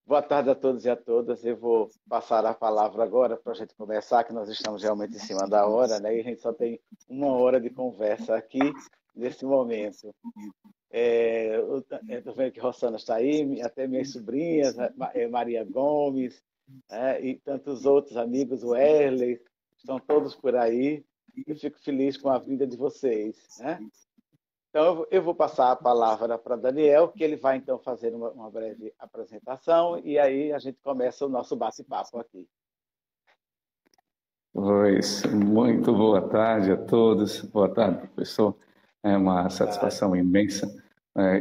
Boa tarde a todos e a todas. Eu vou passar a palavra agora para a gente começar, que nós estamos realmente em cima da hora, né? E a gente só tem 1 hora de conversa aqui nesse momento. Eu estou vendo que Rossana está aí, até minhas sobrinhas, Maria Gomes, e tantos outros amigos, o Erley, estão todos por aí. Eu fico feliz com a vinda de vocês, né? Então, eu vou passar a palavra para Daniel, que ele vai, então, fazer uma breve apresentação, e aí a gente começa o nosso bate-papo aqui. Pois, muito boa tarde a todos. Boa tarde, professor. É uma satisfação imensa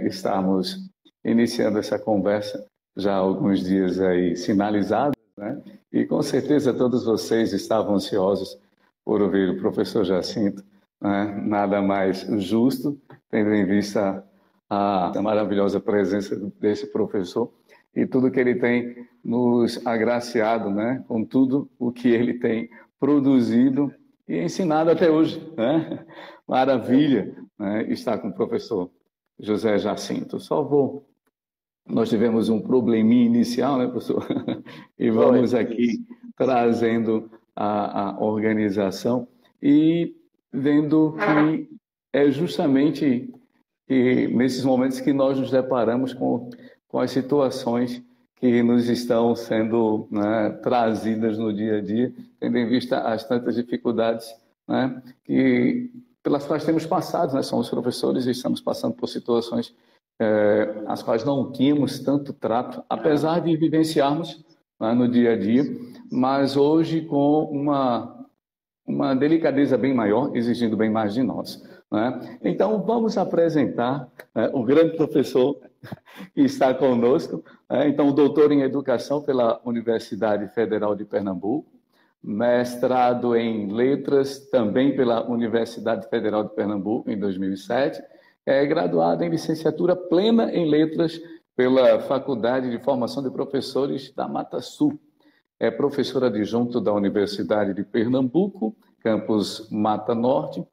estarmos iniciando essa conversa já há alguns dias aí sinalizados, né? E com certeza todos vocês estavam ansiosos por ouvir o professor Jacinto, né? Nada mais justo, tendo em vista a maravilhosa presença desse professor e tudo que ele tem nos agraciado, né? Com tudo o que ele tem produzido e ensinado até hoje, né? Maravilha, né? Estar com o professor José Jacinto. Nós tivemos um probleminha inicial, né, professor? E vamos aqui trazendo a organização e vendo que é justamente nesses momentos que nós nos deparamos com as situações que nos estão sendo, né, trazidas no dia a dia, tendo em vista as tantas dificuldades, né, pelas quais temos passado, né? Somos professores e estamos passando por situações as quais não tínhamos tanto trato, apesar de vivenciarmos, né, no dia a dia, mas hoje com uma delicadeza bem maior, exigindo bem mais de nós, né? Então, vamos apresentar, né, o grande professor que está conosco, né? Então, doutor em Educação pela Universidade Federal de Pernambuco, mestrado em Letras também pela Universidade Federal de Pernambuco, em 2007, graduado em Licenciatura Plena em Letras pela Faculdade de Formação de Professores da Mata Sul. É professor adjunto da Universidade de Pernambuco, campus Mata Norte,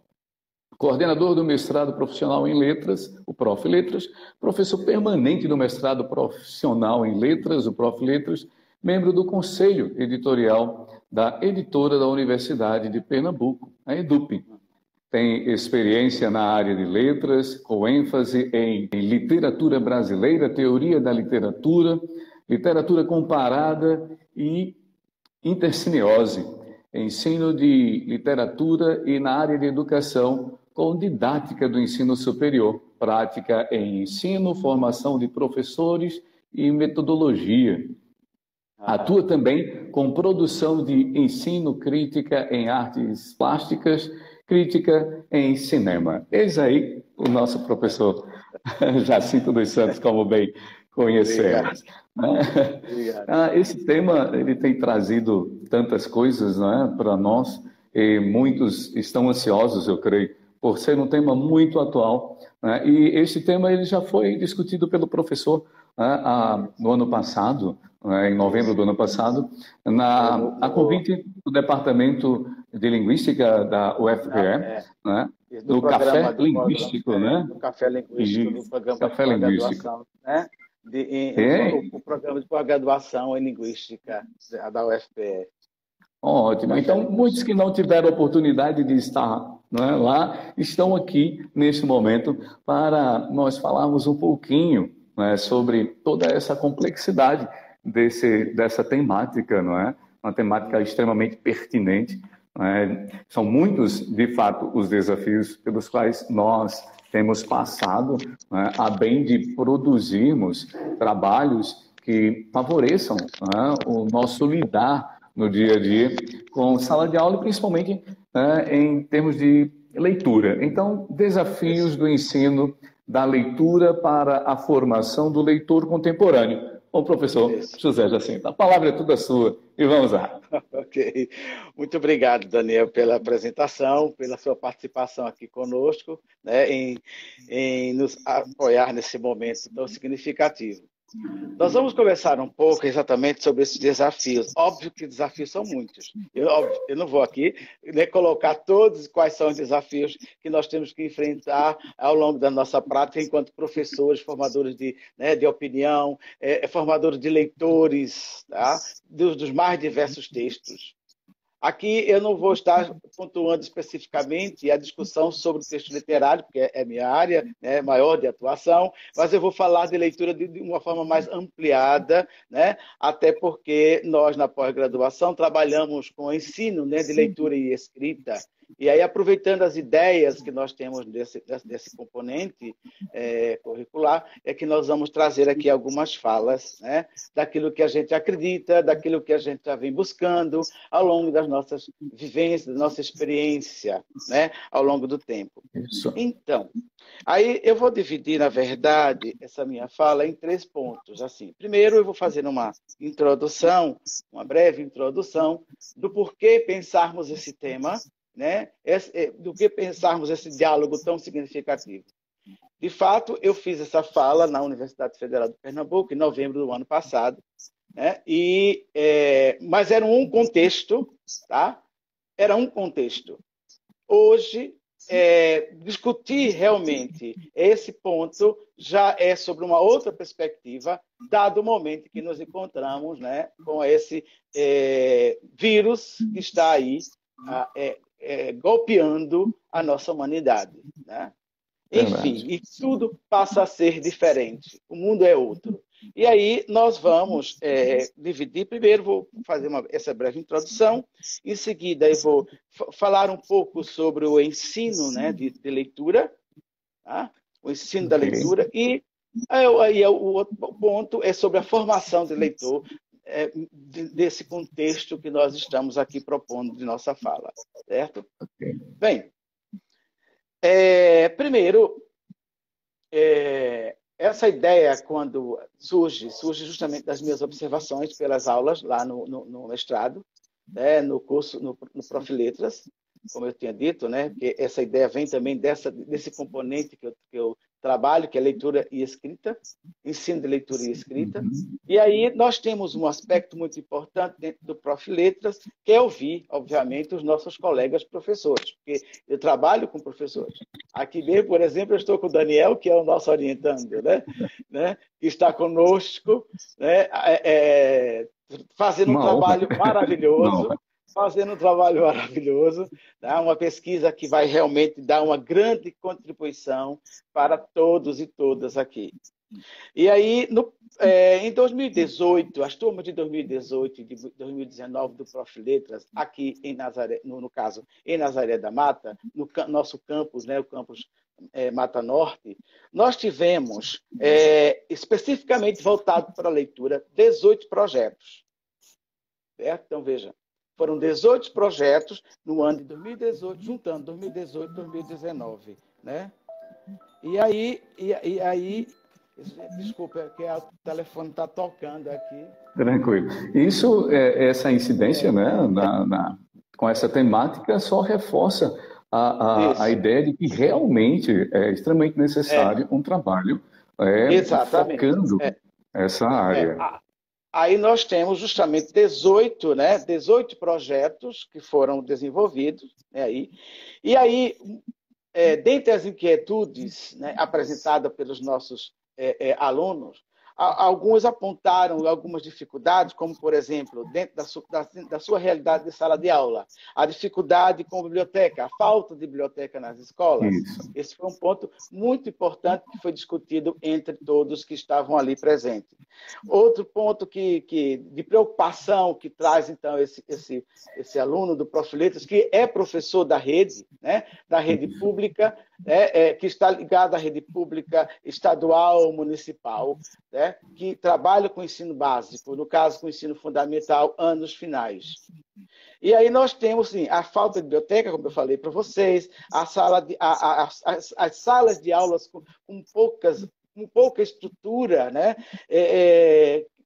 coordenador do mestrado profissional em Letras, o Prof. Letras, professor permanente do mestrado profissional em Letras, o Prof. Letras, membro do Conselho Editorial da Editora da Universidade de Pernambuco, a EDUP. Tem experiência na área de letras, com ênfase em literatura brasileira, teoria da literatura, literatura comparada e intercineose, ensino de literatura e na área de educação, com didática do ensino superior, prática em ensino, formação de professores e metodologia. Atua também com produção de ensino, crítica em artes plásticas, crítica em cinema. Eis aí o nosso professor Jacinto dos Santos, como bem conhecemos. Esse tema ele tem trazido tantas coisas, né, para nós, e muitos estão ansiosos, eu creio, por ser um tema muito atual, né? E esse tema ele já foi discutido pelo professor, né, no ano passado, né, em novembro do ano passado, a convite do Departamento de Linguística da UFPE, né, do Café Linguístico, né? Do Café Linguístico, do programa de pós-graduação, né? O programa de pós-graduação em Linguística da UFPE. Ótimo. Então, muitos que não tiveram oportunidade de estar, né, lá, estão aqui neste momento para nós falarmos um pouquinho, né, sobre toda essa complexidade dessa temática, não é? Uma temática extremamente pertinente. Né? São muitos, de fato, os desafios pelos quais nós temos passado, né, a bem de produzirmos trabalhos que favoreçam, né, o nosso lidar no dia a dia com sala de aula, principalmente, né, em termos de leitura. Então, desafios do ensino da leitura para a formação do leitor contemporâneo. Bom, professor José Jacinto, a palavra é toda sua e vamos lá. Ok. Muito obrigado, Daniel, pela apresentação, pela sua participação aqui conosco, né, em nos apoiar nesse momento tão significativo. Nós vamos conversar um pouco exatamente sobre esses desafios. Óbvio que desafios são muitos. Eu não vou aqui, né, colocar todos quais são os desafios que nós temos que enfrentar ao longo da nossa prática enquanto professores, formadores de, né, de opinião, formadores de leitores, tá? Dos mais diversos textos. Aqui eu não vou estar pontuando especificamente a discussão sobre o texto literário, porque é minha área, né, maior de atuação, mas eu vou falar de leitura de uma forma mais ampliada, né, até porque nós, na pós-graduação, trabalhamos com o ensino, né, de leitura e escrita. E aí, aproveitando as ideias que nós temos desse componente curricular, é que nós vamos trazer aqui algumas falas, né, daquilo que a gente acredita, daquilo que a gente já vem buscando ao longo das nossas vivências, da nossa experiência, né, ao longo do tempo. Isso. Então, aí eu vou dividir, na verdade, essa minha fala em 3 pontos. Assim, primeiro, eu vou fazer uma introdução, uma breve introdução do porquê pensarmos esse tema, né? Do que pensarmos esse diálogo tão significativo. De fato, eu fiz essa fala na Universidade Federal de Pernambuco, em novembro do ano passado, né? Mas era um contexto, tá? Era um contexto. Hoje, discutir realmente esse ponto já é sobre uma outra perspectiva, dado o momento que nos encontramos, né, com esse vírus que está aí golpeando a nossa humanidade, né? Enfim, e tudo passa a ser diferente. O mundo é outro. E aí nós vamos dividir. Primeiro vou fazer essa breve introdução. Em seguida eu vou falar um pouco sobre o ensino, né, de leitura, tá? O ensino da leitura. E aí o outro ponto é sobre a formação do leitor, desse contexto que nós estamos aqui propondo de nossa fala, certo? Bem, primeiro, essa ideia, quando surge justamente das minhas observações pelas aulas lá no mestrado, né, no curso, no Prof. Letras, como eu tinha dito, né, que essa ideia vem também desse componente que eu trabalho, que é leitura e escrita, ensino de leitura e escrita. E aí nós temos um aspecto muito importante dentro do Prof. Letras, que é ouvir, obviamente, os nossos colegas professores, porque eu trabalho com professores. Aqui mesmo, por exemplo, eu estou com o Daniel, que é o nosso orientando, né, que está conosco, né, fazendo um trabalho maravilhoso. Fazendo um trabalho maravilhoso, tá? Uma pesquisa que vai realmente dar uma grande contribuição para todos e todas aqui. E aí, em 2018, as turmas de 2018 e de 2019 do Prof. Letras, aqui em Nazaré, no caso, em Nazaré da Mata, no nosso campus, né, o campus Mata Norte, nós tivemos, especificamente voltado para a leitura, 18 projetos. Certo? Então, veja. Foram 18 projetos no ano de 2018, juntando 2018 e 2019, né? E aí, desculpa, que o telefone está tocando aqui. Tranquilo. Isso, essa incidência, né, com essa temática só reforça a ideia de que realmente é extremamente necessário um trabalho focando essa área. Aí nós temos justamente 18 projetos que foram desenvolvidos, né, e aí, dentre as inquietudes, né, apresentadas pelos nossos alunos, alguns apontaram algumas dificuldades, como, por exemplo, dentro da sua realidade de sala de aula, a dificuldade com a biblioteca, a falta de biblioteca nas escolas. Isso. Esse foi um ponto muito importante que foi discutido entre todos que estavam ali presentes. Outro ponto de preocupação que traz, então, esse aluno do Prof. Letras, que é professor da rede, né, da rede pública, que está ligado à rede pública estadual, municipal, né, que trabalha com ensino básico, no caso com ensino fundamental, anos finais. E aí nós temos, sim, a falta de biblioteca, como eu falei para vocês, as salas de aulas com pouca estrutura, né,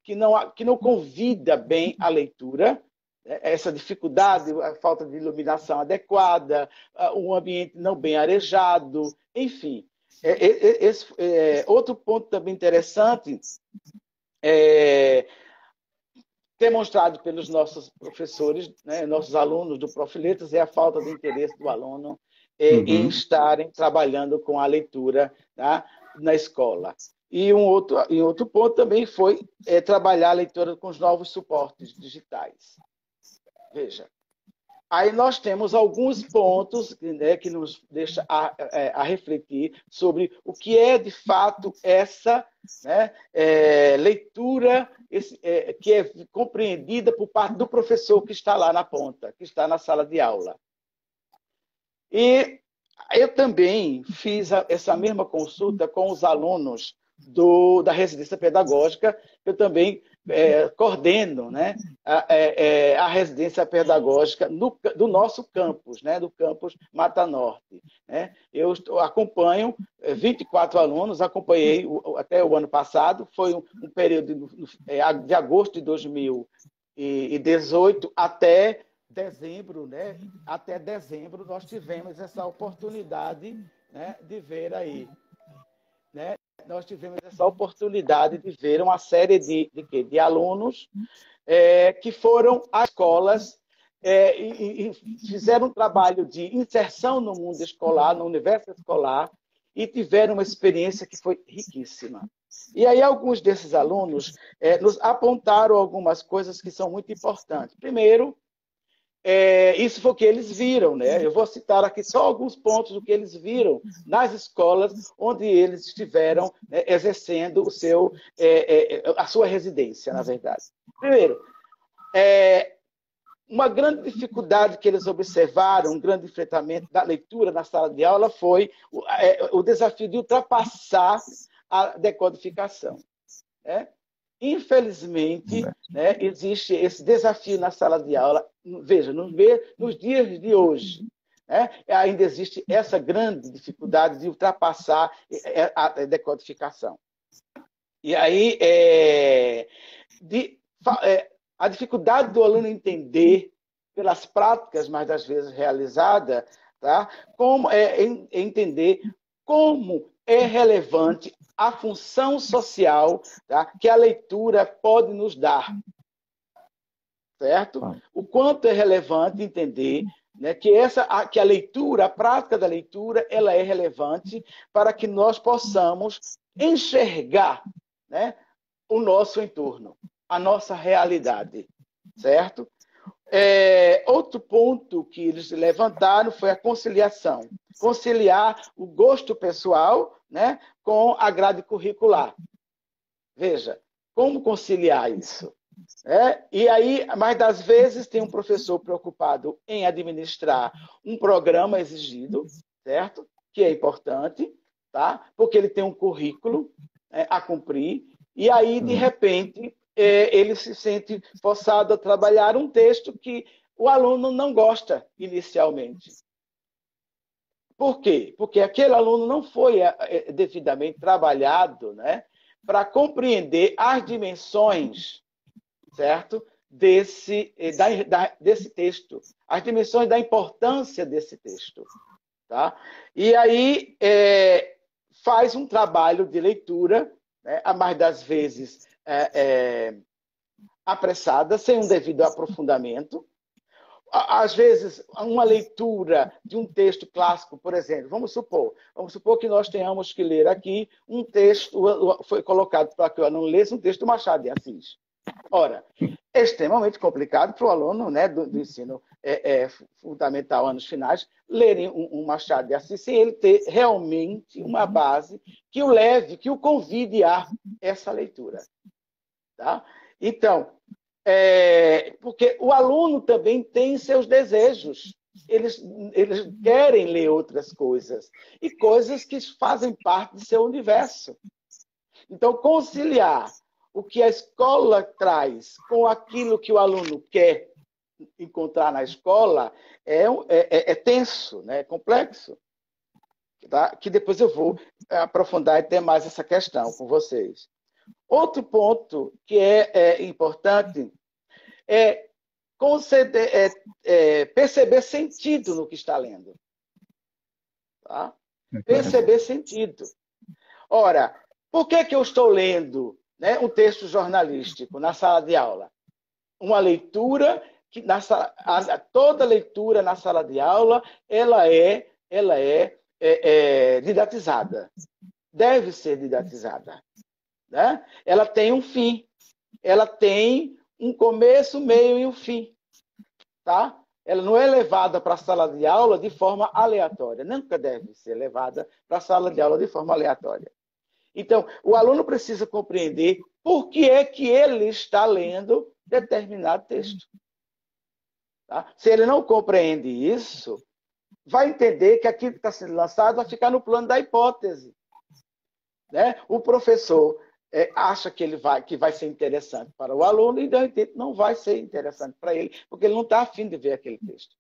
que não convida bem a leitura, essa dificuldade, a falta de iluminação adequada, um ambiente não bem arejado, enfim. Outro ponto também interessante é, demonstrado pelos nossos professores, né, nossos alunos do Profiletas, é a falta de interesse do aluno em estarem trabalhando com a leitura, tá, na escola. E outro ponto também foi trabalhar a leitura com os novos suportes digitais. Veja, aí nós temos alguns pontos, né, que nos deixa a refletir sobre o que é, de fato, essa, né, leitura que é compreendida por parte do professor que está lá na ponta, que está na sala de aula. E eu também fiz essa mesma consulta com os alunos da residência pedagógica. Eu também coordeno, né, a residência pedagógica do nosso campus, né, do campus Mata Norte. Né? Eu acompanho 24 alunos, acompanhei até o ano passado, foi um período de agosto de 2018 até dezembro, né? Até dezembro nós tivemos essa oportunidade, né, de ver aí, né? Nós tivemos essa oportunidade de ver uma série de alunos que foram às escolas e fizeram um trabalho de inserção no mundo escolar, no universo escolar, e tiveram uma experiência que foi riquíssima. E aí alguns desses alunos nos apontaram algumas coisas que são muito importantes. Primeiro, isso foi o que eles viram, né? Eu vou citar aqui só alguns pontos do que eles viram nas escolas onde eles estiveram, né, exercendo a sua residência, na verdade. Primeiro, uma grande dificuldade que eles observaram, um grande enfrentamento da leitura na sala de aula foi o desafio de ultrapassar a decodificação, né? Infelizmente, né, existe esse desafio na sala de aula. Veja, nos dias de hoje, né, ainda existe essa grande dificuldade de ultrapassar a decodificação. E aí, a dificuldade do aluno entender, pelas práticas, mais das vezes realizadas, tá, como entender como é relevante a função social, tá, que a leitura pode nos dar. Certo? O quanto é relevante entender, né, que a leitura, a prática da leitura, ela é relevante para que nós possamos enxergar, né, o nosso entorno, a nossa realidade. Certo? Outro ponto que eles levantaram foi a conciliação. Conciliar o gosto pessoal, né, com a grade curricular. Veja, como conciliar isso? E aí, mais das vezes, tem um professor preocupado em administrar um programa exigido, certo? Que é importante, tá? Porque ele tem um currículo a cumprir, e aí, de repente, ele se sente forçado a trabalhar um texto que o aluno não gosta inicialmente. Por quê? Porque aquele aluno não foi devidamente trabalhado, né, para compreender as dimensões, certo, desse texto, as dimensões da importância desse texto. Tá? E aí faz um trabalho de leitura, né, a mais das vezes apressada, sem um devido aprofundamento. Às vezes, uma leitura de um texto clássico, por exemplo, vamos supor que nós tenhamos que ler aqui um texto, foi colocado para que o aluno lesse um texto do Machado de Assis. Ora, é extremamente complicado para o aluno, né, do ensino fundamental, anos finais, lerem um Machado de Assis sem ele ter realmente uma base que o leve, que o convide a essa leitura. Tá? Então, porque o aluno também tem seus desejos. Eles querem ler outras coisas. E coisas que fazem parte do seu universo. Então, conciliar o que a escola traz com aquilo que o aluno quer encontrar na escola é tenso, né? É complexo. Tá? Que depois eu vou aprofundar e ter mais essa questão com vocês. Outro ponto que é importante é perceber sentido no que está lendo. Tá? Perceber sentido. Ora, por que eu estou lendo né, um texto jornalístico na sala de aula? Uma leitura que toda leitura na sala de aula ela é didatizada, deve ser didatizada, né? Ela tem um fim, ela tem um começo, meio e um fim, tá? Ela não é levada para a sala de aula de forma aleatória, nunca deve ser levada para a sala de aula de forma aleatória. Então, o aluno precisa compreender por que é que ele está lendo determinado texto. Tá? Se ele não compreende isso, vai entender que aquilo que está sendo lançado vai ficar no plano da hipótese. Né? O professor acha que vai ser interessante para o aluno e, de repente, não vai ser interessante para ele, porque ele não está afim de ver aquele texto.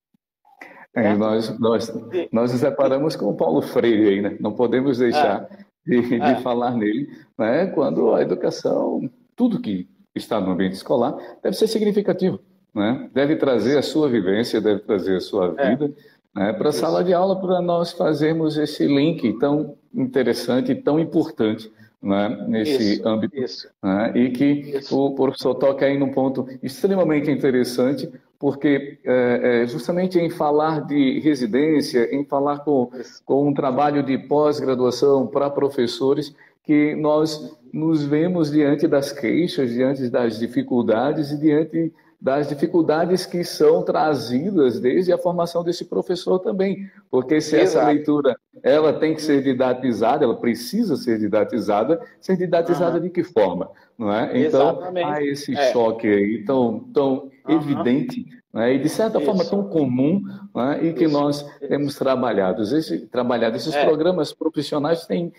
Nós nos separamos com o Paulo Freire aí, né? Não podemos deixar de falar nele, né? Quando a educação, tudo que está no ambiente escolar, deve ser significativo, né? Deve trazer a sua vivência, deve trazer a sua vida, né? Para a sala de aula, para nós fazermos esse link tão interessante e tão importante, né, nesse âmbito, né, e que o professor toca aí num ponto extremamente interessante, porque justamente em falar de residência, em falar com um trabalho de pós-graduação para professores, que nós nos vemos diante das queixas, diante das dificuldades e diante das dificuldades que são trazidas desde a formação desse professor também, porque se essa leitura ela tem que ser didatizada, ela precisa ser didatizada de que forma, não é? Então há esse choque aí tão evidente, né? E de certa forma tão comum, né? E que nós temos trabalhado. Esses programas profissionais têm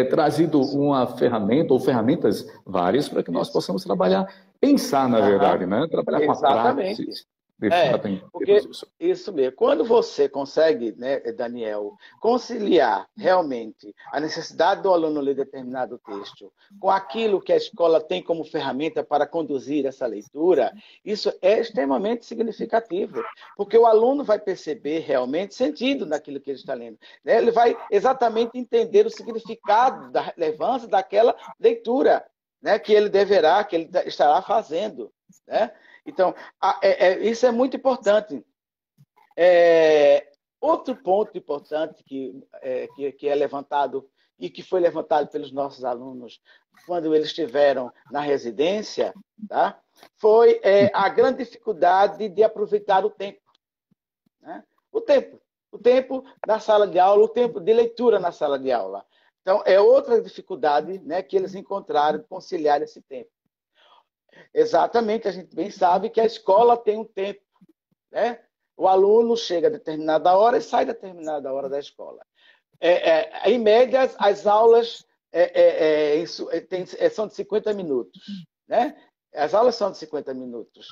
trazido uma ferramenta ou ferramentas várias para que nós possamos trabalhar. Pensar, na verdade, né? Trabalhar com a prática. Porque isso mesmo. Quando você consegue, né, Daniel, conciliar realmente a necessidade do aluno ler determinado texto com aquilo que a escola tem como ferramenta para conduzir essa leitura, isso é extremamente significativo, porque o aluno vai perceber realmente sentido naquilo que ele está lendo. Né? Ele vai exatamente entender o significado da relevância daquela leitura, né, que ele estará fazendo. Né? Então, isso é muito importante. Outro ponto importante que é levantado e que foi levantado pelos nossos alunos quando eles estiveram na residência, tá? Foi a grande dificuldade de aproveitar o tempo. Né? O tempo na sala de aula, o tempo de leitura na sala de aula. Então, é outra dificuldade, né, que eles encontraram de conciliar esse tempo. Exatamente, a gente bem sabe que a escola tem um tempo. Né? O aluno chega a determinada hora e sai a determinada hora da escola. Em média, as aulas são de 50 minutos. Né? As aulas são de 50 minutos.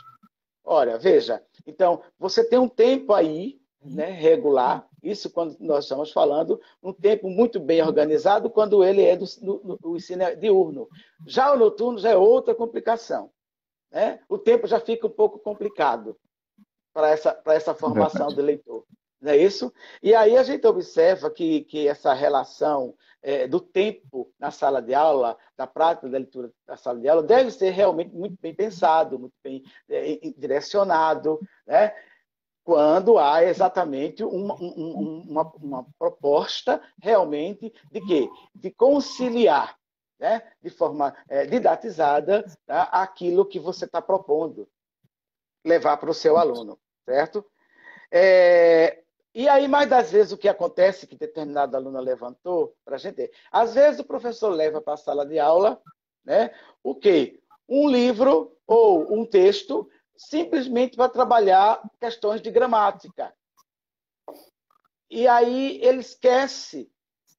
Olha, veja, então, você tem um tempo aí, né, regular, isso quando nós estamos falando, um tempo muito bem organizado quando ele é do ensino diurno. Já o noturno já é outra complicação. Né? O tempo já fica um pouco complicado para essa formação do leitor. Não é isso? E aí a gente observa que essa relação do tempo na sala de aula, da prática da leitura da sala de aula, deve ser realmente muito bem pensado, muito bem direcionado, né? Quando há exatamente uma proposta realmente de quê? De conciliar, né, de forma didatizada, tá, aquilo que você está propondo levar para o seu aluno, certo? E aí, mais das vezes, o que acontece, que determinado aluno levantou, para a gente, às vezes o professor leva para a sala de aula, né, o quê? Um livro ou um texto simplesmente para trabalhar questões de gramática. E aí ele esquece,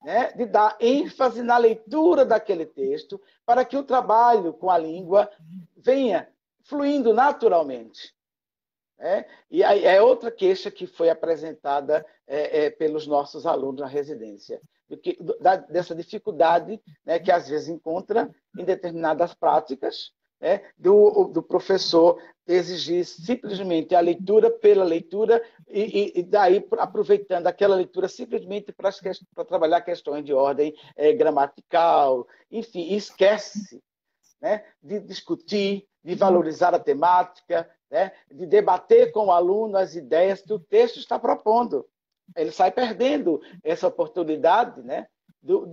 né, de dar ênfase na leitura daquele texto para que o trabalho com a língua venha fluindo naturalmente. E aí é outra queixa que foi apresentada pelos nossos alunos na residência, dessa dificuldade, né, que às vezes encontra em determinadas práticas, né, do professor exigir simplesmente a leitura pela leitura e daí aproveitando aquela leitura simplesmente para trabalhar questões de ordem gramatical, enfim, esquece né, de discutir, de valorizar a temática, né, de debater com o aluno as ideias que o texto está propondo. Ele sai perdendo essa oportunidade, né?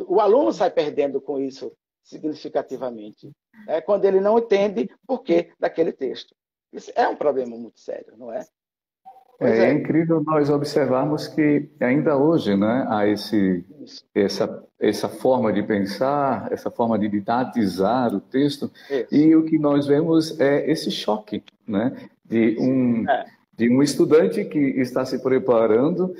O aluno sai perdendo com isso significativamente, né? Quando ele não entende por que daquele texto. Isso é um problema muito sério, não é? Pois É é. incrível nós observarmos que ainda hoje, né, há Isso, essa forma de pensar, essa forma de didatizar o texto, isso, e o que nós vemos é esse choque, né, de isso. um, É, de um estudante que está se preparando,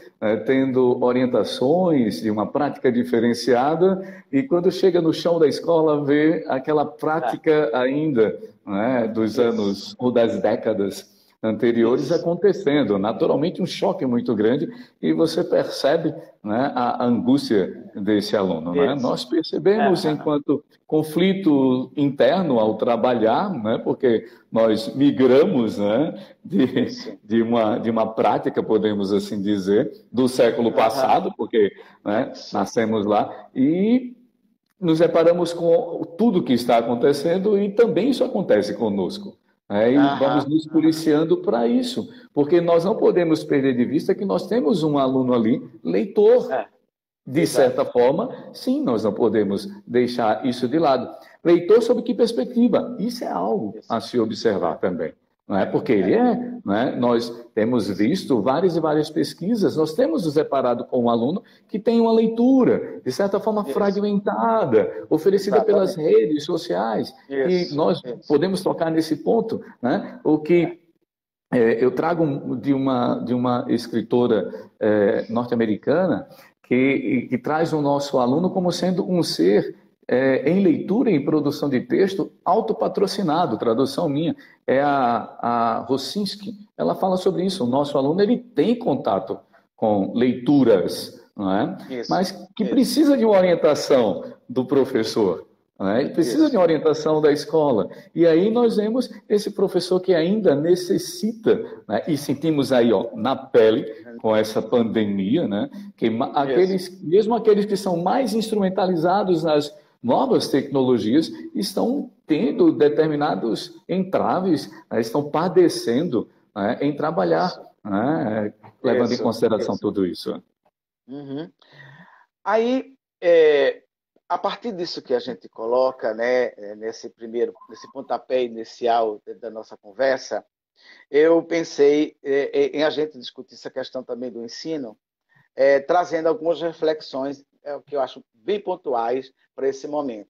tendo orientações de uma prática diferenciada, e quando chega no chão da escola, vê aquela é, prática ainda, né, dos isso, anos ou das décadas anteriores isso. acontecendo. Naturalmente, um choque muito grande e você percebe, né, a angústia desse aluno. Né? Isso. Nós percebemos, Aham, enquanto conflito interno ao trabalhar, né, porque nós migramos, né, isso. de uma prática, podemos assim dizer, do século Aham, passado, porque, né, isso. nascemos lá, e nos deparamos com tudo que está acontecendo e também isso acontece conosco. E vamos Aham, nos aham. policiando para isso, porque nós não podemos perder de vista que nós temos um aluno ali, leitor. É, De certa exato. forma, sim, nós não podemos deixar isso de lado. Leitor, sob que perspectiva? Isso é algo Isso. a se observar É, também. Não é é, porque ele é. é, né? Nós temos Isso. visto várias e várias pesquisas, nós temos nos deparado com um aluno que tem uma leitura, de certa forma, Isso. fragmentada, oferecida pelas Exatamente. redes sociais, que Isso. nós Isso. podemos tocar nesse ponto, né? O É. que eu trago de uma escritora norte-americana que traz o nosso aluno como sendo um ser em leitura e produção de texto autopatrocinado, tradução minha, é a Rosinski. Ela fala sobre isso. O nosso aluno ele tem contato com leituras, não é? Isso. Mas que Isso. precisa de uma orientação do professor. Não é? Ele precisa de Isso. uma orientação da escola. E aí nós vemos esse professor que ainda necessita, né? E sentimos aí ó, na pele, com essa pandemia, né? Que Isso. mesmo aqueles que são mais instrumentalizados nas novas tecnologias, estão tendo determinados entraves, né? Estão padecendo, né? Em trabalhar, Isso. né? Levando em Isso. consideração Isso. tudo isso. Uhum. Aí, a partir disso que a gente coloca, né, nesse pontapé inicial da nossa conversa, eu pensei em a gente discutir essa questão também do ensino, trazendo algumas reflexões que eu acho bem pontuais para esse momento.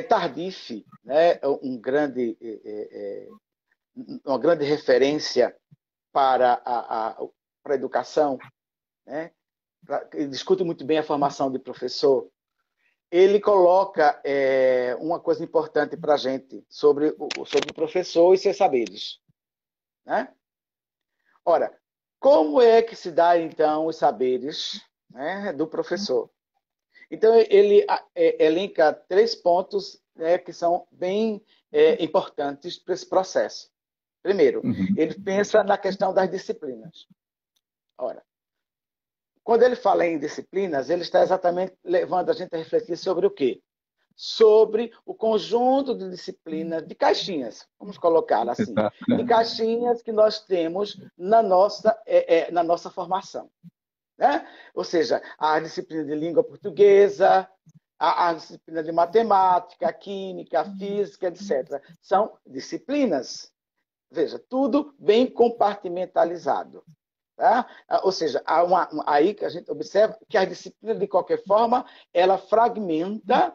Tardif, né, uma grande referência para para a educação, né, ele discute muito bem a formação de professor. Ele coloca uma coisa importante para a gente sobre o professor e seus saberes. Né? Ora, como é que se dá, então, os saberes, né, do professor? Então, ele elenca 3 pontos, né, que são bem importantes para esse processo. Primeiro, Uhum. ele pensa na questão das disciplinas. Ora, quando ele fala em disciplinas, ele está exatamente levando a gente a refletir sobre o quê? Sobre o conjunto de disciplinas, de caixinhas, vamos colocar assim, Exato. de caixinhas que nós temos na nossa formação. Né? Ou seja, a disciplina de língua portuguesa, a disciplina de matemática, química, física, etc. São disciplinas. Veja, tudo bem compartimentalizado. Tá? Ou seja, aí que a gente observa que a disciplina, de qualquer forma, ela fragmenta,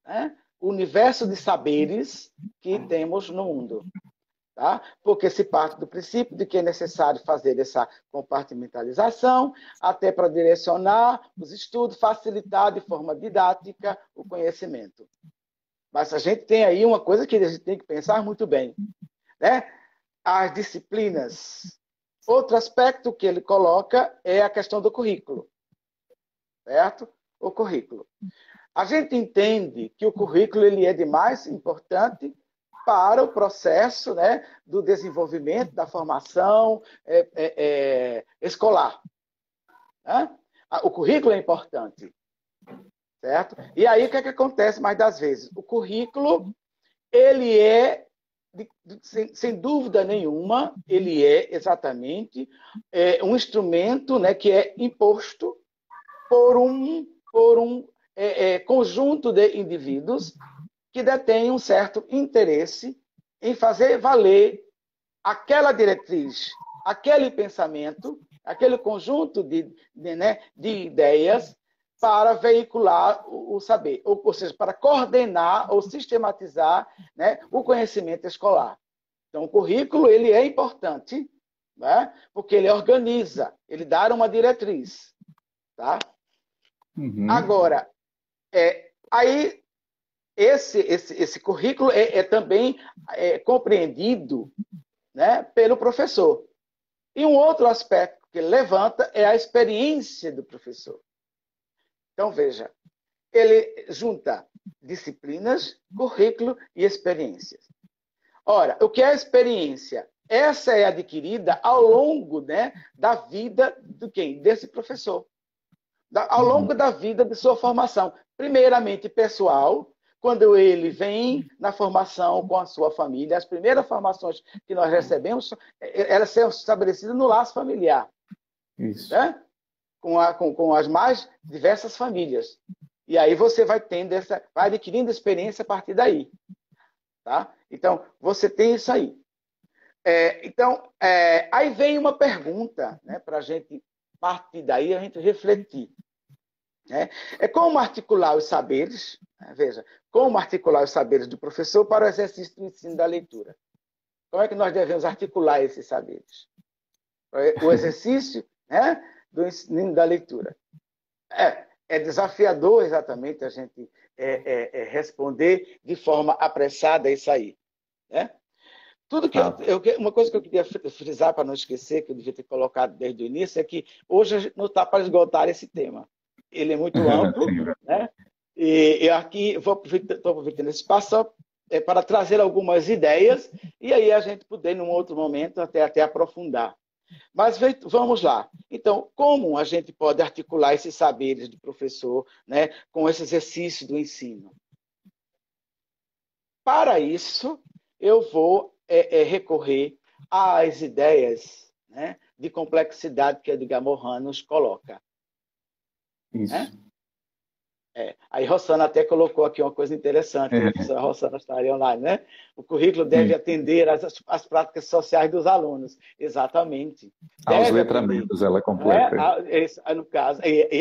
né, o universo de saberes que temos no mundo. Tá? Porque se parte do princípio de que é necessário fazer essa compartimentalização, até para direcionar os estudos, facilitar de forma didática o conhecimento. Mas a gente tem aí uma coisa que a gente tem que pensar muito bem. Né? As disciplinas. Outro aspecto que ele coloca é a questão do currículo. Certo? O currículo. A gente entende que o currículo ele é de mais importante para o processo, né, do desenvolvimento, da formação escolar. Né? O currículo é importante. Certo? E aí o que é que acontece mais das vezes? O currículo ele é, sem dúvida nenhuma, ele é exatamente um instrumento, né, que é imposto por um conjunto de indivíduos que detêm um certo interesse em fazer valer aquela diretriz, aquele pensamento, aquele conjunto de ideias para veicular o saber, ou seja, para coordenar ou sistematizar, né, o conhecimento escolar. Então, o currículo ele é importante, né, porque ele organiza, ele dá uma diretriz. Tá? Uhum. Agora, aí esse currículo também compreendido, né, pelo professor. E um outro aspecto que ele levanta é a experiência do professor. Então, veja, ele junta disciplinas, currículo e experiências. Ora, o que é a experiência? Essa é adquirida ao longo, né, da vida do quem? Desse professor. Ao longo da vida de sua formação. Primeiramente, pessoal, quando ele vem na formação com a sua família, as primeiras formações que nós recebemos, elas são estabelecidas no laço familiar. Isso. Né? Com as mais diversas famílias. E aí você vai vai adquirindo experiência a partir daí. Tá? Então, você tem isso aí. Aí vem uma pergunta, né, para a gente, partir daí, a gente refletir. É como articular os saberes, né? Veja, como articular os saberes do professor para o exercício do ensino da leitura. Como é que nós devemos articular esses saberes? O exercício, né, do ensino da leitura. É desafiador, exatamente, a gente responder de forma apressada isso aí. Né? Tudo que uma coisa que eu queria frisar para não esquecer, que eu devia ter colocado desde o início, é que hoje a gente não está para esgotar esse tema. Ele é muito amplo, né? E aqui estou aproveitando esse espaço para trazer algumas ideias e aí a gente poder, num outro momento, até aprofundar. Mas vamos lá. Então, como a gente pode articular esses saberes do professor, né, com esse exercício do ensino? Para isso, eu vou recorrer às ideias, né, de complexidade que Edgar Morin nos coloca. Isso. Né? Aí Rossana até colocou aqui uma coisa interessante, a professora Rossana estaria online, né? O currículo deve atender às práticas sociais dos alunos. Exatamente. Aos letramentos, ela completa. No caso,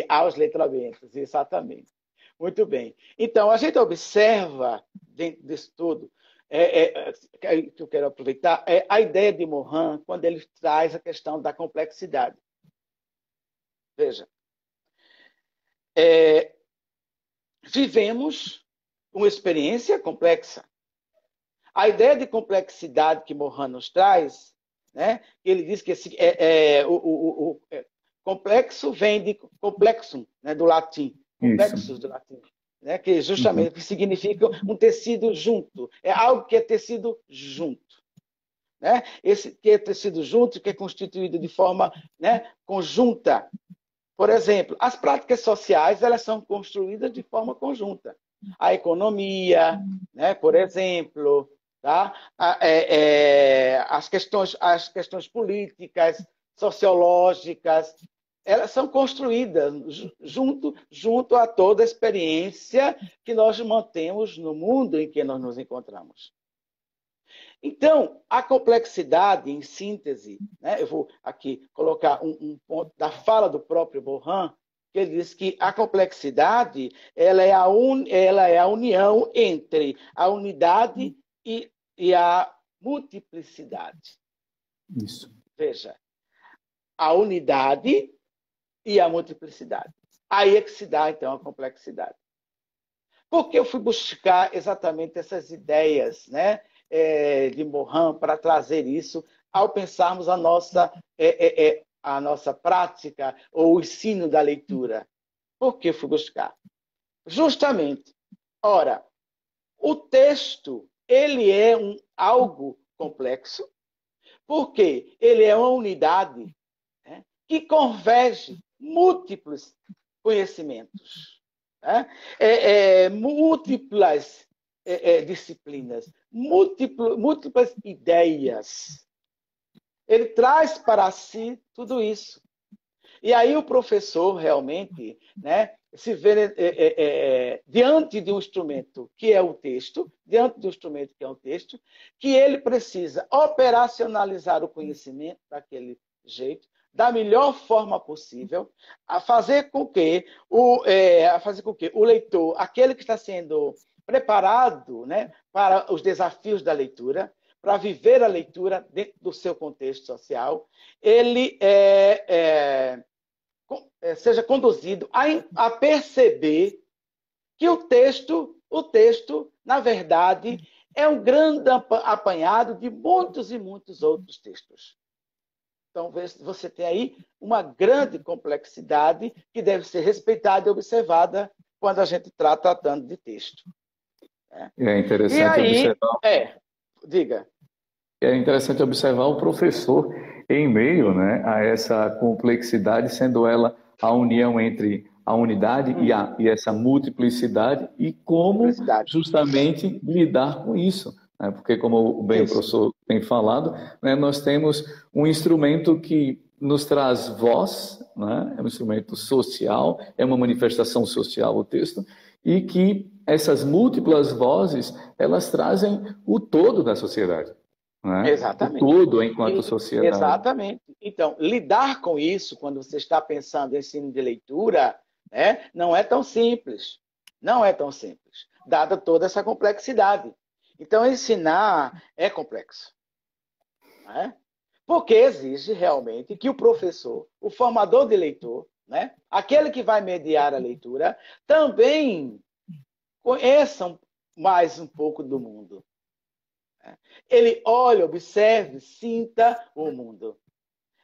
aos letramentos, exatamente. Muito bem. Então, a gente observa, dentro disso tudo, que eu quero aproveitar, a ideia de Morin, quando ele traz a questão da complexidade. Veja, vivemos uma experiência complexa. A ideia de complexidade que Morin nos traz, né, ele diz que o complexo vem de complexum, né, do latim, complexos do latim, né, que justamente significa um tecido junto, é algo que é tecido junto. Né? Esse que é tecido junto, que é constituído de forma, né, conjunta. Por exemplo, as práticas sociais elas são construídas de forma conjunta. A economia, né, por exemplo, tá? As questões políticas, sociológicas, elas são construídas junto a toda a experiência que nós mantemos no mundo em que nós nos encontramos. Então, a complexidade, em síntese, né, eu vou aqui colocar um ponto da fala do próprio Morin, que ele diz que a complexidade ela é a união entre a unidade e a multiplicidade. Isso. Veja, a unidade e a multiplicidade. Aí é que se dá, então, a complexidade. Porque eu fui buscar exatamente essas ideias, né, de Morin para trazer isso ao pensarmos a nossa prática ou o ensino da leitura. Por que fui buscar? Justamente, ora, o texto ele é algo complexo, porque ele é uma unidade, né, que converge múltiplos conhecimentos, né, múltiplas disciplinas, múltiplas ideias. Ele traz para si tudo isso. E aí o professor realmente, né, se vê diante de um instrumento que é o texto, que ele precisa operacionalizar o conhecimento daquele jeito, da melhor forma possível, a fazer com que o leitor, aquele que está sendo preparado, né, para os desafios da leitura, para viver a leitura dentro do seu contexto social, ele seja conduzido a perceber que o texto, na verdade, é um grande apanhado de muitos e muitos outros textos. Então, você tem aí uma grande complexidade que deve ser respeitada e observada quando a gente está tratando de texto. É interessante observar. Diga. É interessante observar o professor em meio, né, a essa complexidade, sendo ela a união entre a unidade e essa multiplicidade, e como justamente lidar com isso. Né? Porque, como bem o professor tem falado, né, nós temos um instrumento que nos traz voz, né? É um instrumento social, é uma manifestação social o texto, e que essas múltiplas vozes, elas trazem o todo da sociedade. Né? Exatamente. O todo enquanto sociedade. Exatamente. Então, lidar com isso, quando você está pensando em ensino de leitura, né, não é tão simples. Não é tão simples, dada toda essa complexidade. Então, ensinar é complexo. Né? Porque exige realmente que o professor, o formador de leitor, né, aquele que vai mediar a leitura, também conheçam mais um pouco do mundo. Ele olha, observe, sinta o mundo.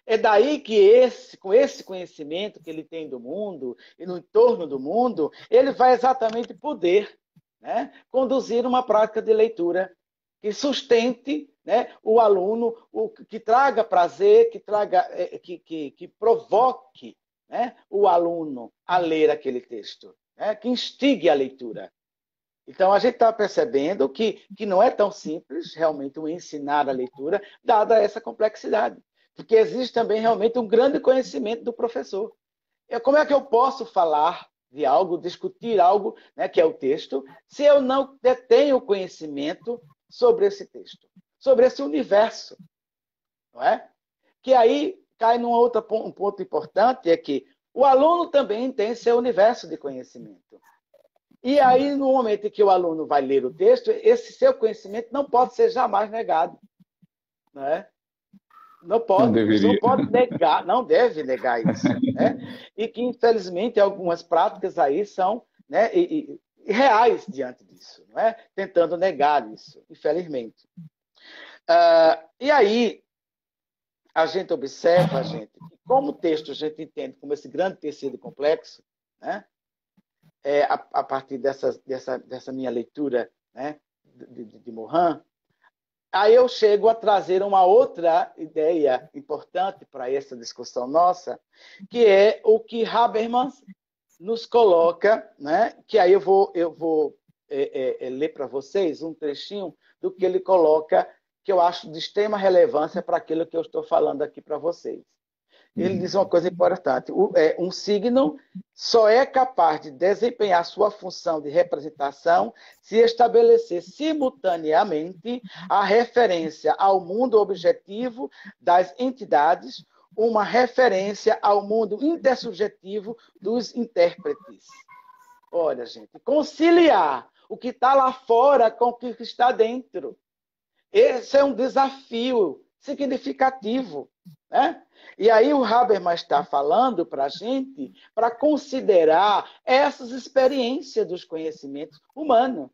É daí que com esse conhecimento que ele tem do mundo e no entorno do mundo, ele vai exatamente poder, né, conduzir uma prática de leitura que sustente, né, o aluno, que traga prazer, que provoque, né, o aluno a ler aquele texto, né, que instigue a leitura. Então, a gente está percebendo que não é tão simples, realmente, o ensinar a leitura, dada essa complexidade. Porque existe também, realmente, um grande conhecimento do professor. Como é que eu posso falar de algo, discutir algo, né, que é o texto, se eu não detenho conhecimento sobre esse texto, sobre esse universo? Não é? Que aí cai um ponto importante, é que o aluno também tem seu universo de conhecimento. E aí, no momento em que o aluno vai ler o texto, esse seu conhecimento não pode ser jamais negado. Né? Não pode negar, não deve negar isso. Né? E que, infelizmente, algumas práticas aí são, né, reais diante disso, não é? Tentando negar isso, infelizmente. E aí, a gente observa, que como o texto a gente entende como esse grande tecido complexo, né? A partir dessa minha leitura, né, de Morin, aí eu chego a trazer uma outra ideia importante para essa discussão nossa, que é o que Habermas nos coloca, né, que aí eu vou ler para vocês um trechinho do que ele coloca, que eu acho de extrema relevância para aquilo que eu estou falando aqui para vocês. Ele diz uma coisa importante: um signo só é capaz de desempenhar sua função de representação se estabelecer simultaneamente a referência ao mundo objetivo das entidades, uma referência ao mundo intersubjetivo dos intérpretes. Olha, gente, conciliar o que está lá fora com o que está dentro. Esse é um desafio significativo, né? E aí o Habermas está falando para a gente para considerar essas experiências dos conhecimentos humanos.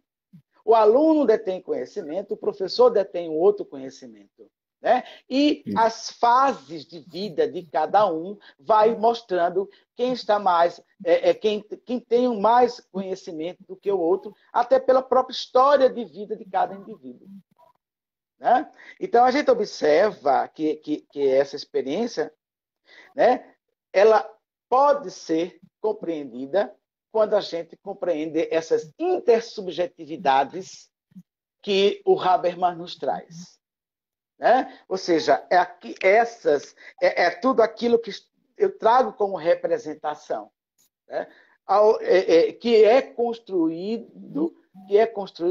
O aluno detém conhecimento, o professor detém outro conhecimento. Né? E as fases de vida de cada um vai mostrando quem está mais, quem tem mais conhecimento do que o outro, até pela própria história de vida de cada indivíduo. Né? Então, a gente observa que essa experiência, né, ela pode ser compreendida quando a gente compreende essas intersubjetividades que o Habermas nos traz. Né? Ou seja, é tudo aquilo que eu trago como representação, né? Que é construído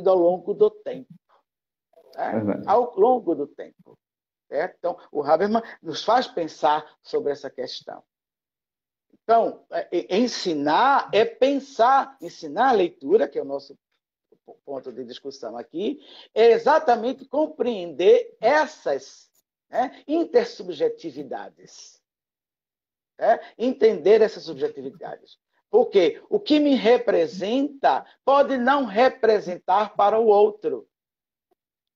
ao longo do tempo. Né? Ao longo do tempo. Certo? Então, o Habermas nos faz pensar sobre essa questão. Então, ensinar é pensar, ensinar a leitura, que é o nosso ponto de discussão aqui, é exatamente compreender essas, né, intersubjetividades. Né? Entender essas subjetividades. Porque o que me representa pode não representar para o outro.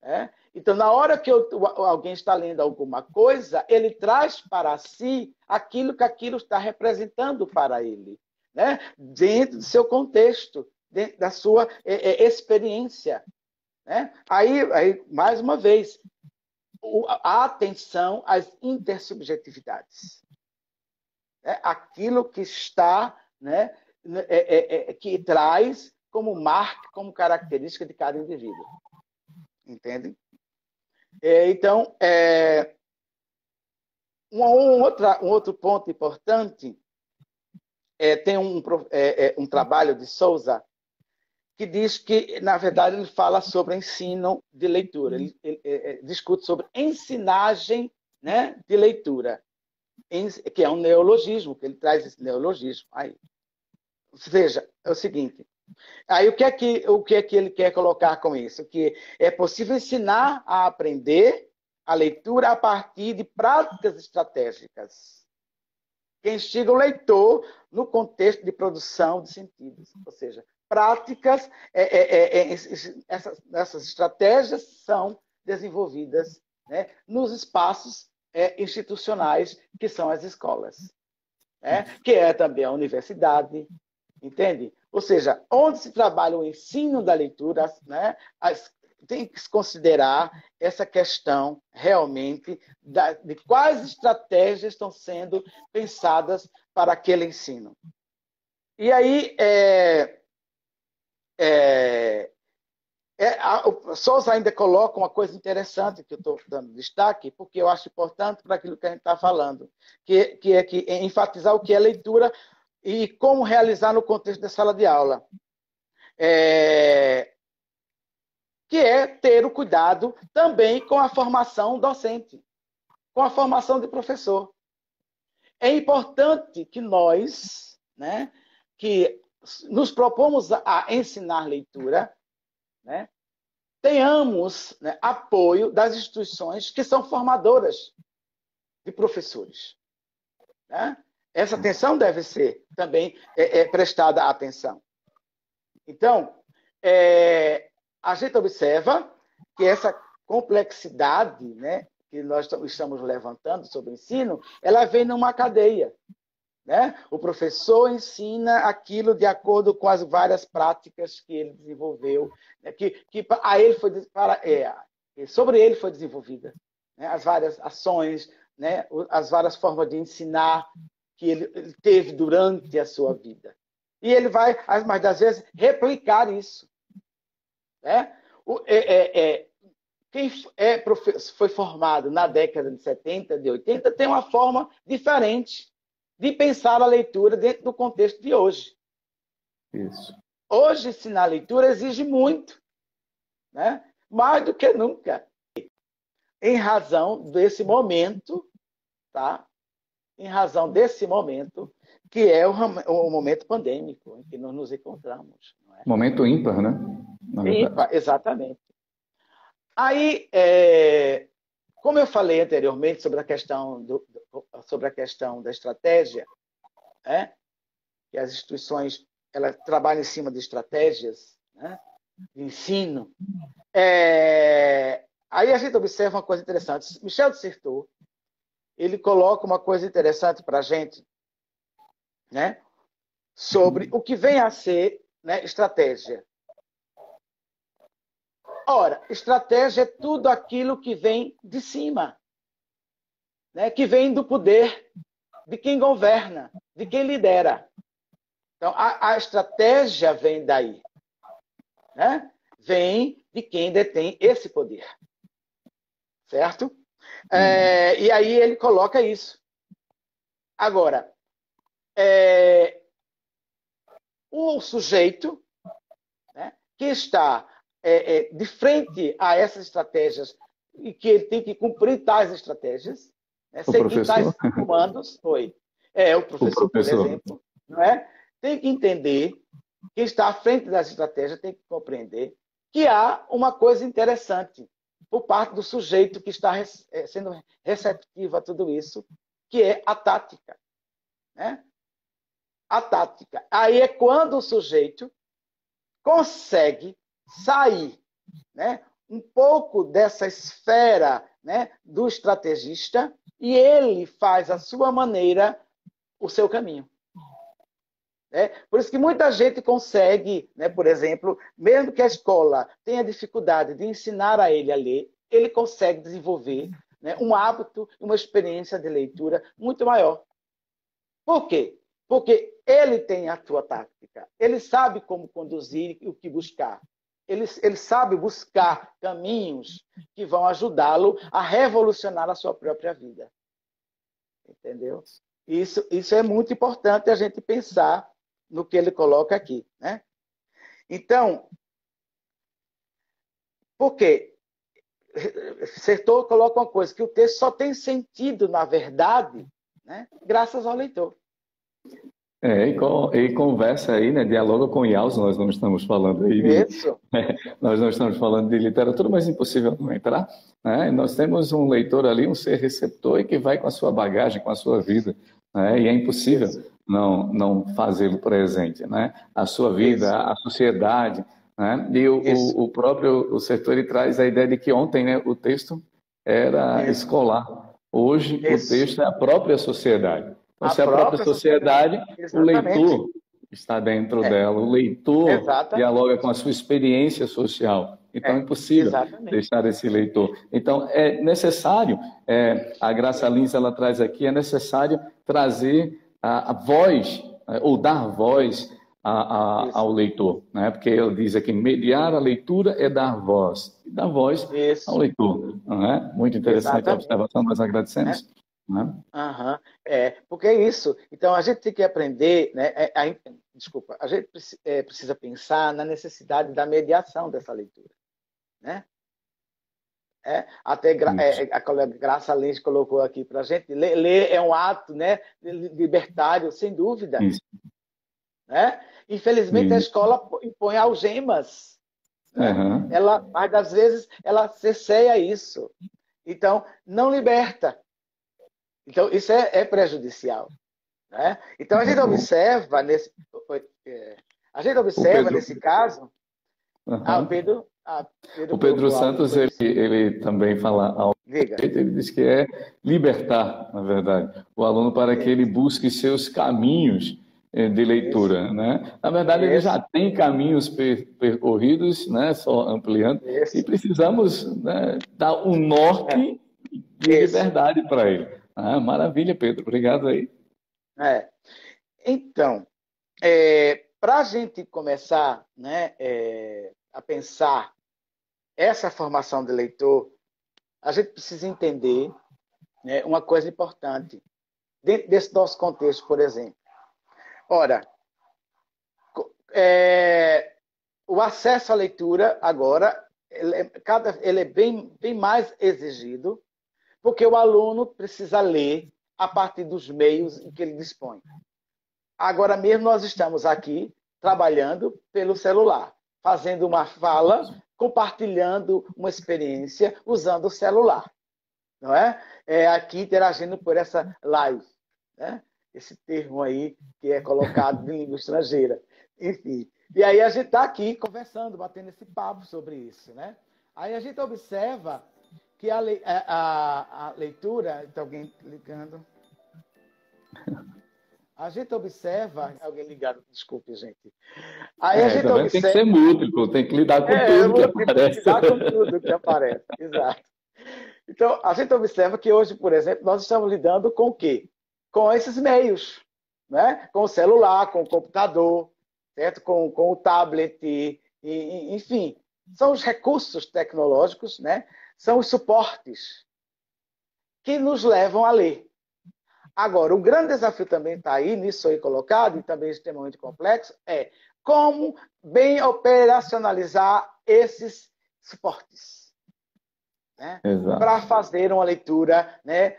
Né? Então, na hora que alguém está lendo alguma coisa, ele traz para si aquilo que aquilo está representando para ele, né? Dentro do seu contexto, dentro da sua experiência. Né? Aí, mais uma vez, a atenção às intersubjetividades. Né? Aquilo que está, né, que traz como marca, como característica de cada indivíduo. Entendem? Então, um outro ponto importante, tem um trabalho de Souza que diz que, na verdade, ele fala sobre ensino de leitura. Ele discute sobre ensinagem, né, de leitura, que é um neologismo, que ele traz esse neologismo aí. Veja, é o seguinte. Aí o que é que ele quer colocar com isso? Que é possível ensinar a aprender a leitura a partir de práticas estratégicas que instigam o leitor no contexto de produção de sentidos. Ou seja, práticas, essas estratégias são desenvolvidas, né, nos espaços institucionais que são as escolas, né, que é também a universidade, entende? Ou seja, onde se trabalha o ensino da leitura, né, tem que se considerar essa questão realmente de quais estratégias estão sendo pensadas para aquele ensino. E aí, o Souza ainda coloca uma coisa interessante que eu estou dando destaque, porque eu acho importante para aquilo que a gente está falando, que é enfatizar o que é leitura e como realizar no contexto da sala de aula. Que é ter o cuidado também com a formação docente, com a formação de professor. É importante que nós, né, que nos propomos a ensinar leitura, né, tenhamos, né, apoio das instituições que são formadoras de professores. Né? Essa atenção deve ser também prestada atenção. Então, a gente observa que essa complexidade, né, que nós estamos levantando sobre o ensino, ela vem numa cadeia. Né? O professor ensina aquilo de acordo com as várias práticas que ele desenvolveu, né? que a ele foi, sobre ele foi desenvolvida, né? As várias ações, né? As várias formas de ensinar que ele teve durante a sua vida. E ele vai, mais das vezes, replicar isso. Né? Quem foi formado na década de 70, de 80, tem uma forma diferente de pensar a leitura dentro do contexto de hoje. Isso. Hoje, ensinar a leitura exige muito, né? Mais do que nunca, em razão desse momento, tá? Em razão desse momento, que é o momento pandêmico em que nós nos encontramos. Não é? Momento ímpar, né? Ímpar, exatamente. Aí, como eu falei anteriormente sobre a questão da estratégia, né? Que as instituições elas trabalham em cima de estratégias, né, de ensino, aí a gente observa uma coisa interessante. Michel de Certeau, ele coloca uma coisa interessante para a gente, né, sobre o que vem a ser, né, estratégia. Ora, estratégia é tudo aquilo que vem de cima, né, que vem do poder, de quem governa, de quem lidera. Então, a estratégia vem daí. Né? Vem de quem detém esse poder. Certo? E aí ele coloca isso. Agora, o sujeito, né, que está de frente a essas estratégias e que ele tem que cumprir tais estratégias, né, seguir tais comandos, o professor, por exemplo, não é? Tem que entender, quem está à frente das estratégias tem que compreender que há uma coisa interessante por parte do sujeito que está sendo receptivo a tudo isso, que é a tática. Né? A tática. Aí é quando o sujeito consegue sair, né, um pouco dessa esfera, né, do estrategista e ele faz à sua maneira o seu caminho. Por isso que muita gente consegue, né, por exemplo, mesmo que a escola tenha dificuldade de ensinar a ele a ler, ele consegue desenvolver, né, um hábito, uma experiência de leitura muito maior. Por quê? Porque ele tem a sua tática, ele sabe como conduzir e o que buscar. Ele sabe buscar caminhos que vão ajudá-lo a revolucionar a sua própria vida. Entendeu? Isso é muito importante a gente pensar no que ele coloca aqui. Né? Então, por quê? Sertor coloca uma coisa, que o texto só tem sentido, na verdade, né, graças ao leitor. E conversa aí, né? Dialoga com Yaus, nós não estamos falando aí nós não estamos falando de literatura, mas é impossível não entrar. Né? Nós temos um leitor ali, um ser receptor, e que vai com a sua bagagem, com a sua vida. Né? E é impossível não fazê-lo presente. Né? A sua vida, a sociedade. Né? E o próprio Sertor, ele traz a ideia de que ontem, né, o texto era escolar. Hoje, o texto é a própria sociedade. Então, se a própria sociedade, o leitor está dentro dela, o leitor dialoga com a sua experiência social. Então, é impossível deixar esse leitor. Então, é necessário, a Graça Lins, ela traz aqui, é necessário trazer a voz, ou dar voz ao leitor. Né? Porque ele diz aqui, mediar a leitura é dar voz. E dar voz ao leitor. Não é? Muito interessante a observação, nós agradecemos. Porque é isso. Então, a gente tem que aprender, né, desculpa, a gente precisa pensar na necessidade da mediação dessa leitura. Né? Até a colega Graça Lins colocou aqui para a gente, ler é um ato, né, libertário, sem dúvida. Né? Infelizmente, a escola impõe algemas. Né? Mas, às vezes, ela cerceia isso. Então, não liberta. Então, isso é prejudicial. Né? Então, a gente observa nesse caso... O Pedro Santos, ele também fala algo. Ele diz que é libertar, na verdade, o aluno para que ele busque seus caminhos de leitura. Né? Na verdade, ele já tem caminhos percorridos, né? Só ampliando, e precisamos, né, dar um norte de liberdade para ele. Maravilha, Pedro. Obrigado aí. Então, para a gente começar, né, a pensar essa formação de leitor, a gente precisa entender, né, uma coisa importante dentro desse nosso contexto, por exemplo. Ora, o acesso à leitura agora ele é bem mais exigido, porque o aluno precisa ler a partir dos meios em que ele dispõe. Agora mesmo nós estamos aqui trabalhando pelo celular, fazendo uma fala, compartilhando uma experiência usando o celular. Não é? Aqui interagindo por essa live. Né? Esse termo aí que é colocado de língua estrangeira. Enfim. E aí a gente está aqui conversando, batendo esse papo sobre isso. Né? Aí a gente observa que a leitura... Está alguém ligando? A gente observa... Alguém ligado, desculpe, gente. Aí a gente observa... Tem que ser múltiplo, tem que lidar com tudo que aparece. Lidar com tudo que aparece, exato. Então, a gente observa que hoje, por exemplo, nós estamos lidando com o quê? Com esses meios. Né? Com o celular, com o computador, certo? Com o tablet, enfim. são os recursos tecnológicos, né? São os suportes que nos levam a ler. Agora, o grande desafio também está aí, nisso aí colocado, e também extremamente complexo, é como bem operacionalizar esses suportes, né? Para fazer uma leitura, né,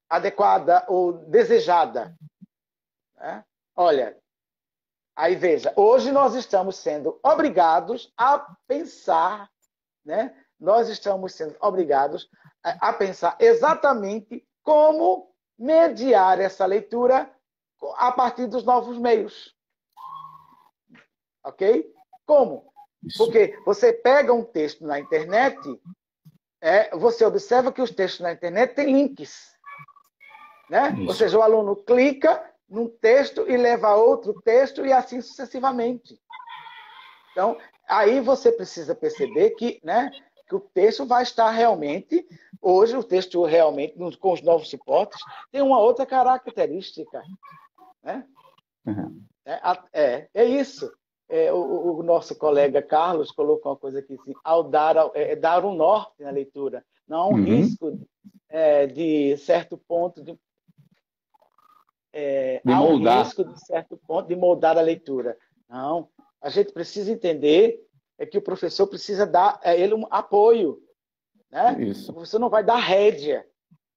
adequada ou desejada. Né? Olha, aí veja, hoje nós estamos sendo obrigados a pensar, né? Nós estamos sendo obrigados a pensar exatamente como mediar essa leitura a partir dos novos meios. Ok? Como? Porque você pega um texto na internet, você observa que os textos na internet têm links. Né? Ou seja, o aluno clica num texto e leva a outro texto e assim sucessivamente. Então, aí você precisa perceber que, né, que o texto vai estar realmente, hoje o texto realmente, com os novos suportes, tem uma outra característica. Né? Uhum. É isso. O nosso colega Carlos colocou uma coisa aqui, assim, dar um norte na leitura. Não há um risco de certo ponto há um risco de certo ponto de moldar a leitura. Não. A gente precisa entender que o professor precisa dar a ele um apoio. Né? Isso. O professor não vai dar rédea.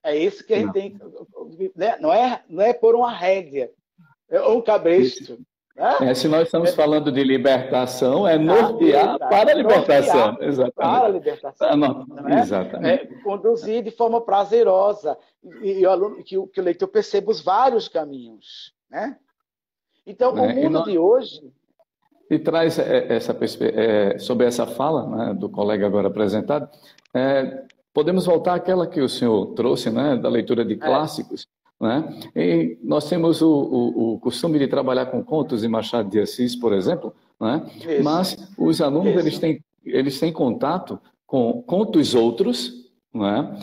É isso que a gente tem. Né? Não é por uma rédea. É um cabresto. Né? Se nós estamos falando de libertação, é nortear para a libertação. Nortear exatamente. Para a libertação. Não é? Exatamente. Conduzir de forma prazerosa. E o aluno, que o leitor perceba os vários caminhos. Né? Então, o mundo de hoje... E traz sobre essa fala, né, do colega agora apresentado, podemos voltar àquela que o senhor trouxe, né, da leitura de clássicos. Né? E nós temos o costume de trabalhar com contos de Machado de Assis, por exemplo, né? Mas os alunos eles têm contato com contos outros, né?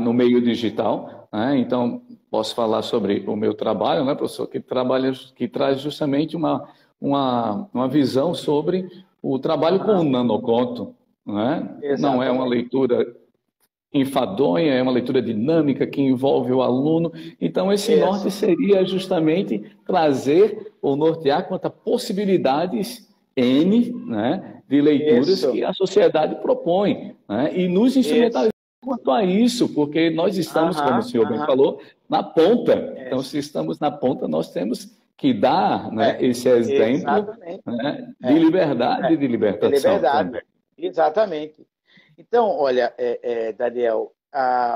No meio digital. Né? Então, posso falar sobre o meu trabalho, né, professor, que traz justamente uma visão sobre o trabalho com o nanoconto. Né? Não é uma leitura enfadonha, é uma leitura dinâmica que envolve o aluno. Então, esse norte seria justamente trazer ou nortear quanto a possibilidades N, né, de leituras que a sociedade propõe. Né, e nos instrumentalizar quanto a isso, porque nós estamos, como o senhor bem falou, na ponta. Então, se estamos na ponta, nós temos que dar, né, esse exemplo, né, de liberdade e de libertação. De liberdade, também. Exatamente. Então, olha, Daniel,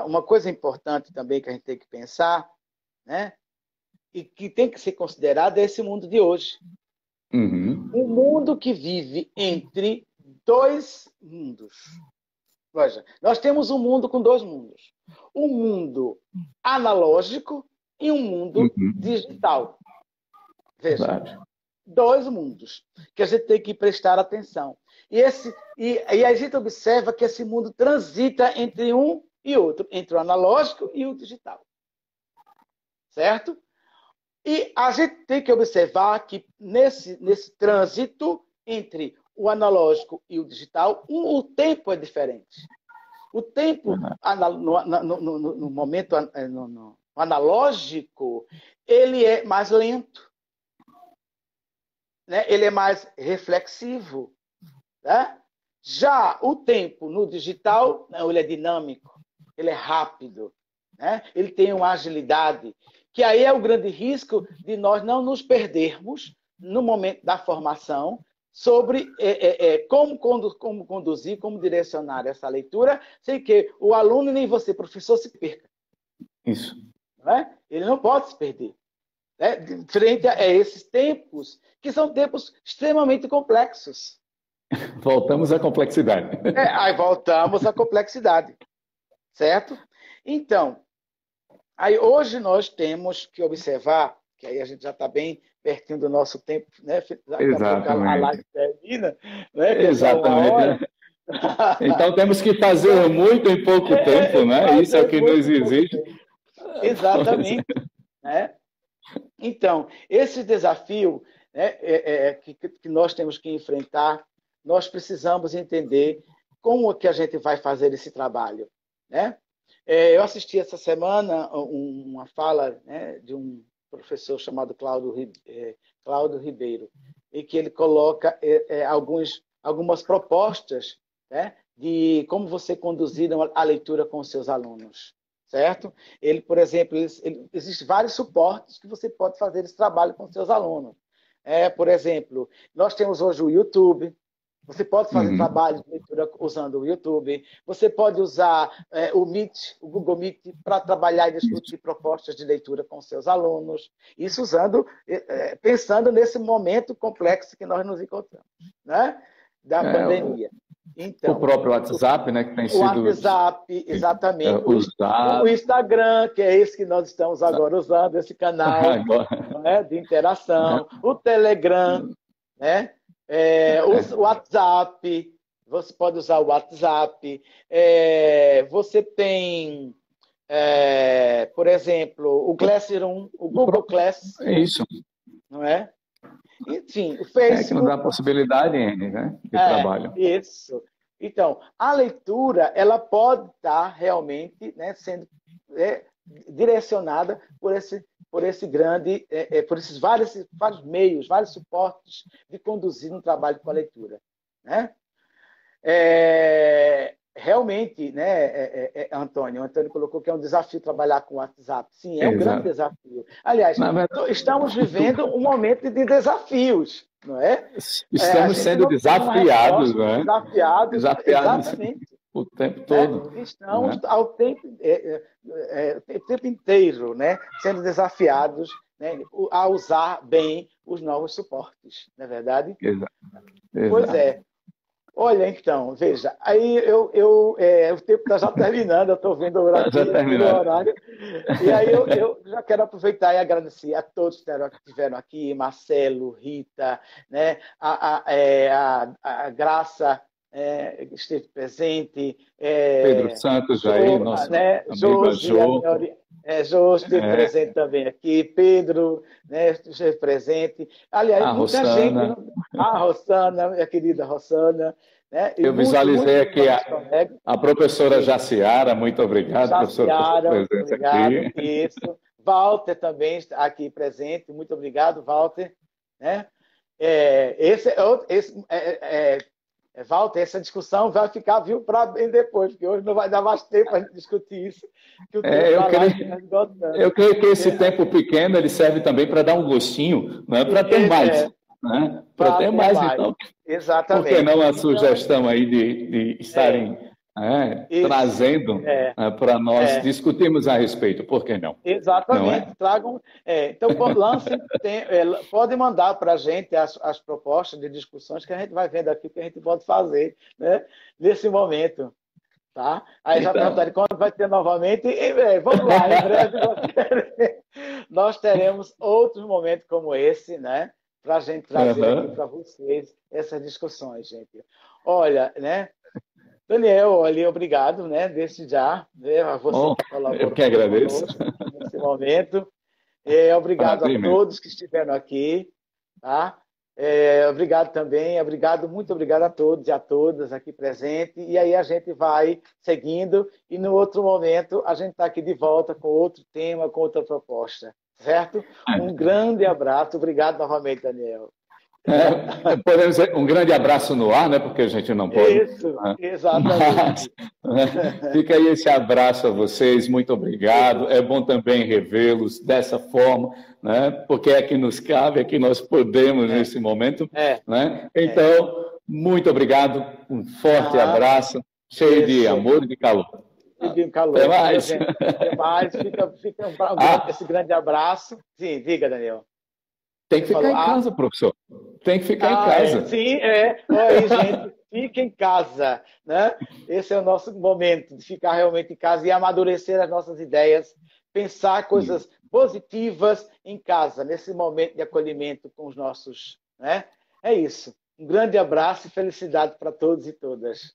uma coisa importante também que a gente tem que pensar, né, e que tem que ser considerado é esse mundo de hoje. Um mundo que vive entre dois mundos. Veja, nós temos um mundo com dois mundos. Um mundo analógico e um mundo digital. Veja, dois mundos que a gente tem que prestar atenção. E a gente observa que esse mundo transita entre um e outro, entre o analógico e o digital. Certo? E a gente tem que observar que nesse trânsito entre o analógico e o digital, o tempo é diferente. O tempo, no momento no analógico, ele é mais lento. Né? Ele é mais reflexivo. Né? Já o tempo no digital, não, ele é dinâmico, ele é rápido, né? Ele tem uma agilidade, que aí é o grande risco de nós não nos perdermos no momento da formação sobre como conduzir, como direcionar essa leitura, sem que o aluno nem você, professor, se perca. Isso. Né? Ele não pode se perder. Né? Frente a esses tempos, que são tempos extremamente complexos. Voltamos à complexidade. Aí voltamos à complexidade. Certo? Então, aí hoje nós temos que observar, que aí a gente já está bem pertinho do nosso tempo, né? Exatamente. A live termina, né? Exatamente. Então temos que fazer muito em pouco tempo, né? Isso é o que nos exige. Exatamente. Né? Então, esse desafio, né, que nós temos que enfrentar, nós precisamos entender como é que a gente vai fazer esse trabalho, né? Eu assisti essa semana uma fala, né, de um professor chamado Cláudio Ribeiro, e que ele coloca algumas propostas, né, de como você conduzir a leitura com os seus alunos, certo? Ele, por exemplo, existem vários suportes que você pode fazer esse trabalho com os seus alunos. Por exemplo, nós temos hoje o YouTube. Você pode fazer trabalho de leitura usando o YouTube. Você pode usar o Meet, o Google Meet, para trabalhar e discutir propostas de leitura com seus alunos. Isso pensando nesse momento complexo que nós nos encontramos, né? Da pandemia. Então, o próprio WhatsApp, né, que tem sido... O WhatsApp, exatamente. Usado. O Instagram, que é esse que nós estamos agora usando, esse canal né, de interação. O Telegram, né? O WhatsApp, você pode usar o WhatsApp. Você tem, por exemplo, o Classroom, o Google Class. Isso. Não é? Enfim, o Facebook... que nos dá a possibilidade, né, de trabalho. Isso. Então, a leitura, ela pode estar realmente, né, sendo direcionada por esses vários meios, vários suportes de conduzir um trabalho com a leitura, né? Realmente, né, Antônio? O Antônio colocou que é um desafio trabalhar com o WhatsApp. Sim, é um grande desafio. Aliás, estamos vivendo um momento de desafios, não é? Estamos sendo desafiados, não é? Desafiados, exatamente. O tempo todo. Estamos o tempo inteiro, né, sendo desafiados, né, a usar bem os novos suportes, não é verdade? Exato. Pois é. Olha, então, veja, aí o tempo está já terminando, eu estou vendo o horário, e aí eu já quero aproveitar e agradecer a todos que estiveram aqui, Marcelo, Rita, né, a Graça, que esteve presente, Pedro Santos, Jair, nosso amigo Jô esteve presente também aqui, Pedro, né, esteve presente. Aliás, muita gente. A Rossana, minha querida Rossana. Né, eu visualizei aqui a professora Jaciara, muito obrigado, professora, pela presença aqui. Isso. Walter também está aqui presente, muito obrigado, Walter. Né? Walter, essa discussão vai ficar, viu, para bem depois, porque hoje não vai dar mais tempo para a gente discutir isso. Eu creio que esse tempo pequeno ele serve também para dar um gostinho, né, para ter mais. Né? Para ter mais, então. Exatamente. Por que não a sugestão aí de estarem trazendo para nós discutirmos a respeito? Por que não? Exatamente. Não tragam. Então, pode mandar para a gente as propostas de discussões que a gente vai vendo aqui, que a gente pode fazer, né, nesse momento. Tá? Aí já perguntaram quando vai ter novamente. Vamos lá, em breve nós teremos outros momentos como esse, né? Para a gente trazer aqui para vocês essas discussões, gente. Olha, né? Daniel, olha, obrigado, né? Desde já, né, a você que colaborou. Eu que agradeço nesse momento. Obrigado a todos que estiveram aqui, tá? Obrigado também, muito obrigado a todos e a todas aqui presentes. E aí a gente vai seguindo e no outro momento a gente está aqui de volta com outro tema, com outra proposta. Certo? Um grande abraço. Obrigado novamente, Daniel. Podemos dizer um grande abraço no ar, né? Porque a gente não pode. Isso, exatamente. Fica aí esse abraço a vocês, muito obrigado. É bom também revê-los dessa forma, né? Porque é que nos cabe, é que nós podemos nesse momento. Né? Então, muito obrigado, um forte abraço, cheio de amor e de calor. Até mais. Até mais. Fica esse grande abraço. Sim, diga, Daniel. Tem que ficar em casa, professor. Tem que ficar em casa. Sim, Oi, gente, fique em casa. Né? Esse é o nosso momento de ficar realmente em casa e amadurecer as nossas ideias, pensar coisas positivas em casa, nesse momento de acolhimento com os nossos. Né? É isso. Um grande abraço e felicidade para todos e todas.